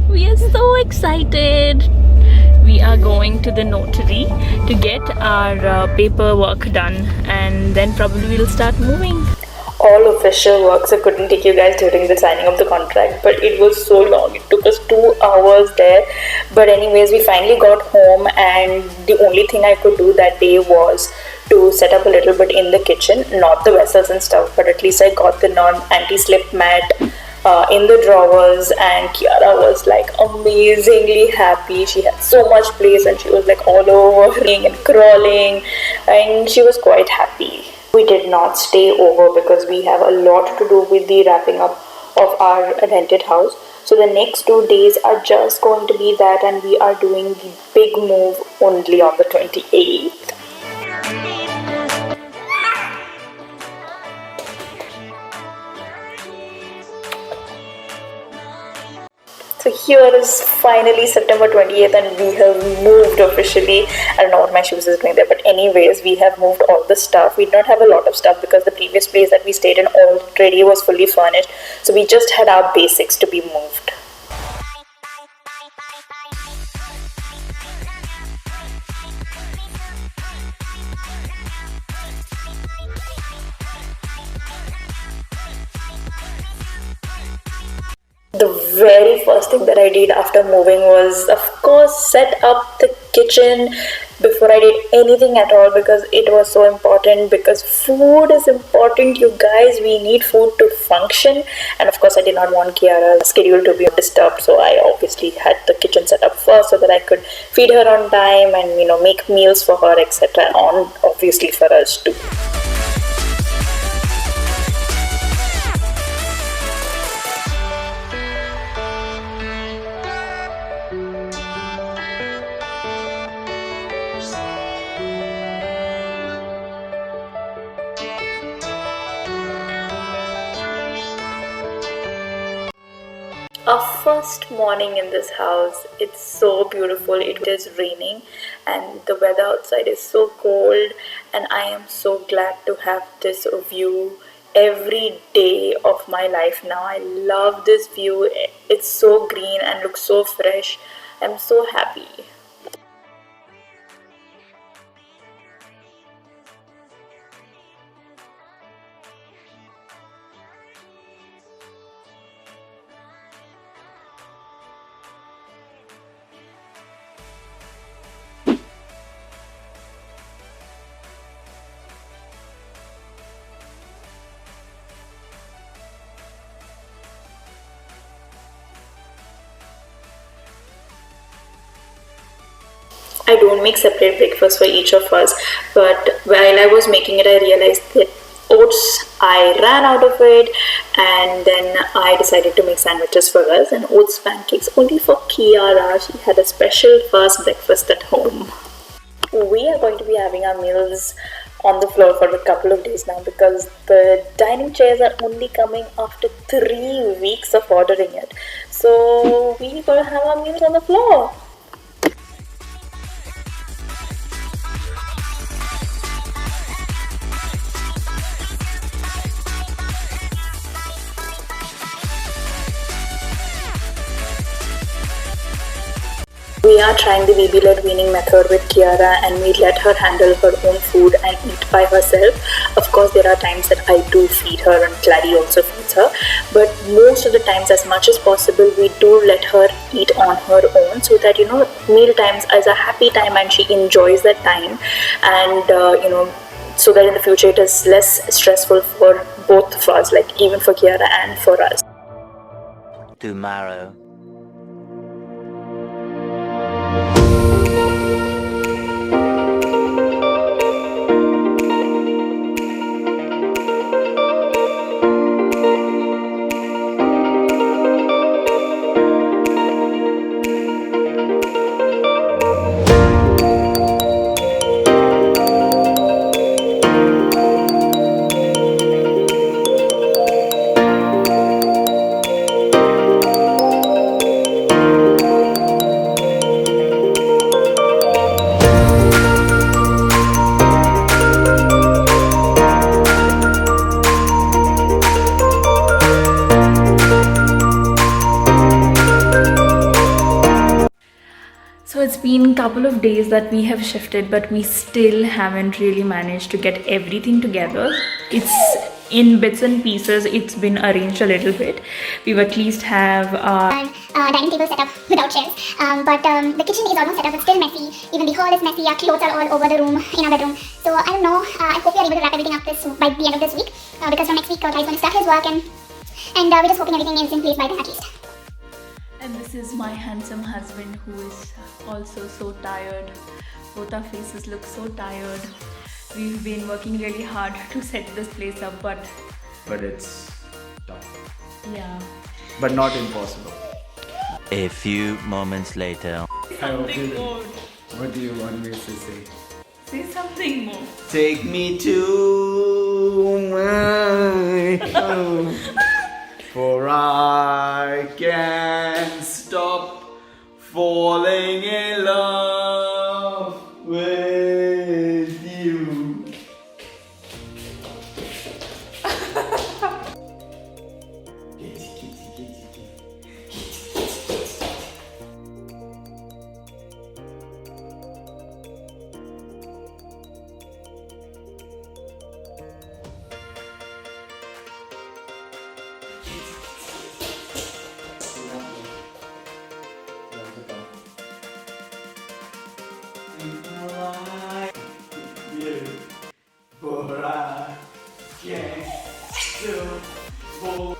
We are so excited. We are going to the notary to get our paperwork done, and then probably we'll start moving. All official work, so couldn't take you guys during the signing of the contract, but it was so long. It took us 2 hours there. But anyways, we finally got home, and the only thing I could do that day was to set up a little bit in the kitchen, not the vessels and stuff, but at least I got the non-anti-slip mat in the drawers, and Kiara was like amazingly happy. She had so much place and she was like all over and crawling, and she was quite happy. We did not stay over because we have a lot to do with the wrapping up of our rented house. So the next 2 days are just going to be that, and we are doing the big move only on the 28th. So here is finally September 28th, and we have moved officially. I don't know what my shoes is doing there, but anyways, we have moved all the stuff. We don't have a lot of stuff because the previous place that we stayed in already was fully furnished. So we just had our basics to be moved. The very first thing that I did after moving was, of course, set up the kitchen before I did anything at all, because it was so important. Because food is important, you guys. We need food to function, and of course, I did not want Kiara's schedule to be disturbed, so I obviously had the kitchen set up first so that I could feed her on time and make meals for her, etc. On obviously for us too. Our first morning in this house, it's so beautiful. It is raining and the weather outside is so cold, and I am so glad to have this view every day of my life now. I love this view. It's so green and looks so fresh. I'm so happy. I don't make separate breakfast for each of us, but while I was making it, I realized that oats, I ran out of it, and then I decided to make sandwiches for us and oats pancakes only for Kiara. She had a special first breakfast at home. We are going to be having our meals on the floor for a couple of days now, because the dining chairs are only coming after 3 weeks of ordering it. So we're going to have our meals on the floor. We are trying the baby-led weaning method with Kiara, and we let her handle her own food and eat by herself. Of course, there are times that I do feed her, and Clary also feeds her, but most of the times, as much as possible, we do let her eat on her own, so that meal times is a happy time and she enjoys that time, and so that in the future it is less stressful for both of us, like even for Kiara and for us. Tomorrow. So it's been a couple of days that we have shifted, but we still haven't really managed to get everything together. It's in bits and pieces. It's been arranged a little bit. We've at least have dining table set up without chairs. But the kitchen is almost set up. It's still messy. Even the hall is messy. Our clothes are all over the room in our bedroom. So I don't know. I hope we are able to wrap everything up by the end of this week. Because from next week, Kai's going to start his work, and we're just hoping everything is in place by then at least. And this is my handsome husband, who is also so tired. Both our faces look so tired. We've been working really hard to set this place up, but it's tough. Yeah. But not impossible. A few moments later. Something more. What do you want me to say? Say something more. Take me to my home, for I can't stop falling in love with you. For I can't still hold.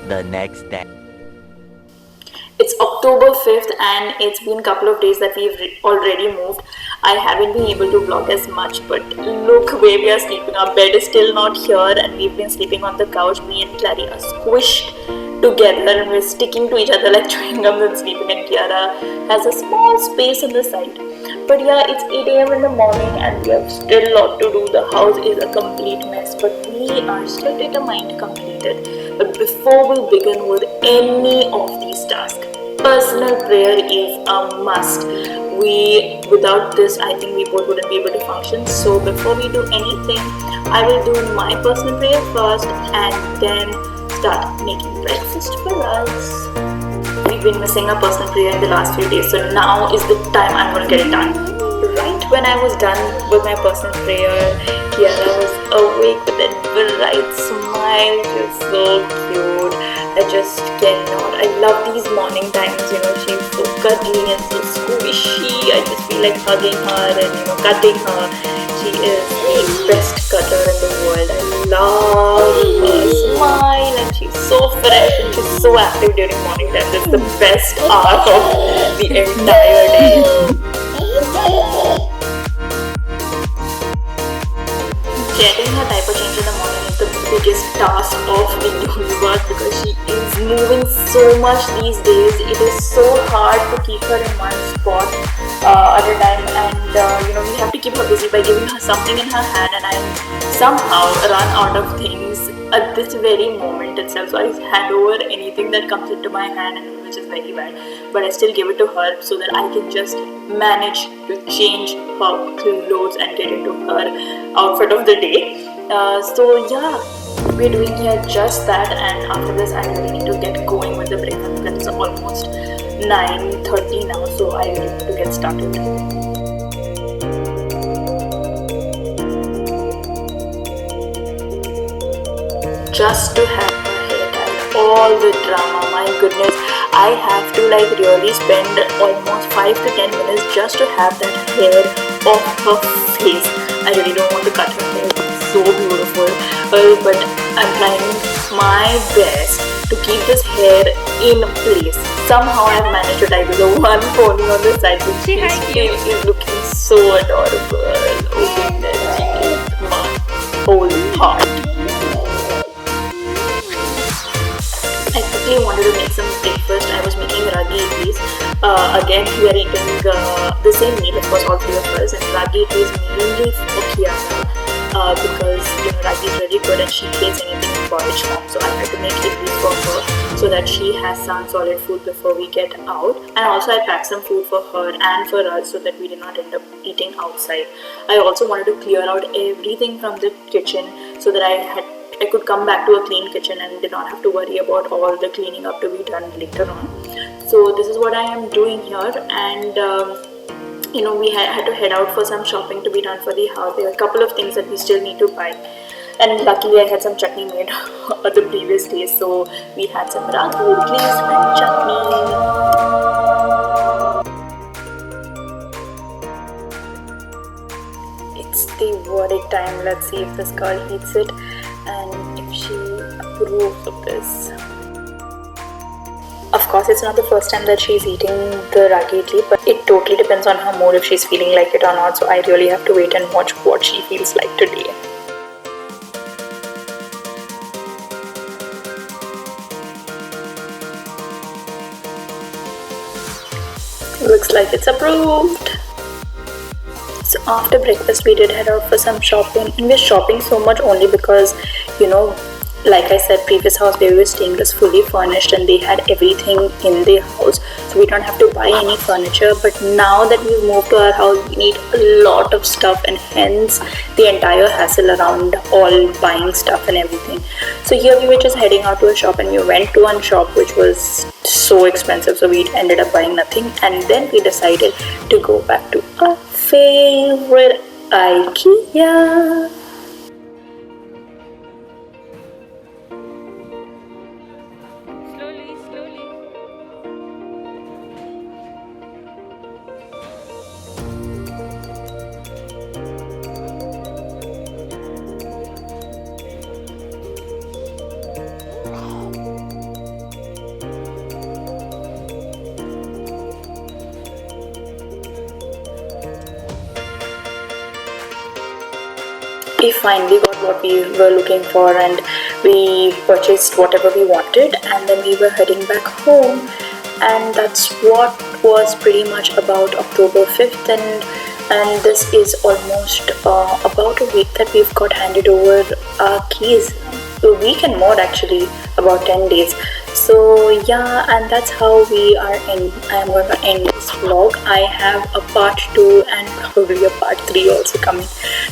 The next day. It's October 5th and it's been a couple of days that we've already moved. I haven't been able to vlog as much, but look where we are sleeping. Our bed is still not here and we've been sleeping on the couch. Me and Clary are squished together and we're sticking to each other like chewing gums and sleeping, and Kiara has a small space on the side. But yeah, it's 8 a.m. in the morning and we have still a lot to do. The house is a complete mess, but we are still determined to complete it. But before we begin with any of these tasks, personal prayer is a must. Without this, I think we both wouldn't be able to function. So before we do anything, I will do my personal prayer first and then start making breakfast for us. We've been missing a personal prayer in the last few days, so now is the time I'm going to get it done. Right when I was done with my personal prayer, Kiara was awake with that bright smile. She was so cute. I just cannot. I love these morning times, she's so cuddly and so squishy. I just feel like hugging her and, cuddling her. She is the best cuddler in the world. I love her smile and she's so fresh and she's so active during morning time. It's the best hour of the entire day. Getting her diaper change in the morning is the biggest task of the universe because she is moving so much these days. It is so hard to keep her in one spot at a time, and we have to keep her busy by giving her something in her hand, and I somehow run out of things at this very moment itself. So I hand over anything that comes into my hand, and which is very bad, but I still give it to her so that I can just manage to change her clothes and get into her outfit of the day. So yeah, we're doing here just that, and after this I really need to get going with the breakfast because it's almost 9:30 now, so I really need to get started. Just to have her hair done, all the drama, my goodness, I have to really spend almost 5 to 10 minutes just to have that hair off her face. I really don't want to cut her hair, it's so beautiful, but I'm trying my best to keep this hair in place. Somehow I've managed to tie with the one pony on the side, which is looking so adorable. Oh goodness, she is my whole heart. I quickly wanted to make some breakfast. I was making ragi idlis. Again, we are eating the same meal, of course, all three of us. And ragi idli is mainly for Kiara because ragi is really good and she hates anything in porridge form. So I had to make idli for her so that she has some solid food before we get out. And also I packed some food for her and for us so that we did not end up eating outside. I also wanted to clear out everything from the kitchen so that I could come back to a clean kitchen and did not have to worry about all the cleaning up to be done later on. So this is what I am doing here, and we had to head out for some shopping to be done for the house. There are a couple of things that we still need to buy, and luckily I had some chutney made the previous day, so we had some ragi idlis and chutney. It's the verdict time. Let's see if this girl eats it and if she approves of this. Of course, it's not the first time that she's eating the ragi idli, but it totally depends on her mood if she's feeling like it or not. So I really have to wait and watch what she feels like today. Looks like it's approved. So after breakfast we did head out for some shopping, and we're shopping so much only because like I said, previous house where we were staying was fully furnished and they had everything in their house, so we don't have to buy any furniture. But now that we've moved to our house, we need a lot of stuff, and hence the entire hassle around all buying stuff and everything. So here we were just heading out to a shop, and we went to one shop which was so expensive, so we ended up buying nothing, and then we decided to go back to our favorite IKEA. We finally got what we were looking for, and we purchased whatever we wanted, and then we were heading back home. And that's what was pretty much about October 5th, and this is almost about a week that we've got handed over our keys. A week and more actually, about 10 days. So yeah, and that's how I am going to end this vlog. I have a part 2 and probably a part 3 also coming,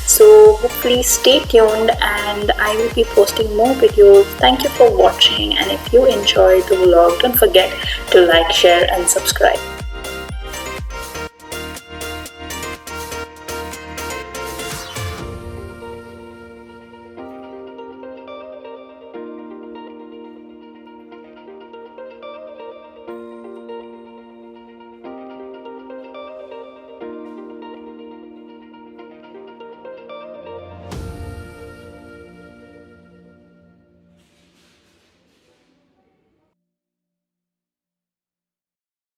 so hopefully stay tuned, and I will be posting more videos. Thank you for watching, and if you enjoyed the vlog, don't forget to like, share and subscribe.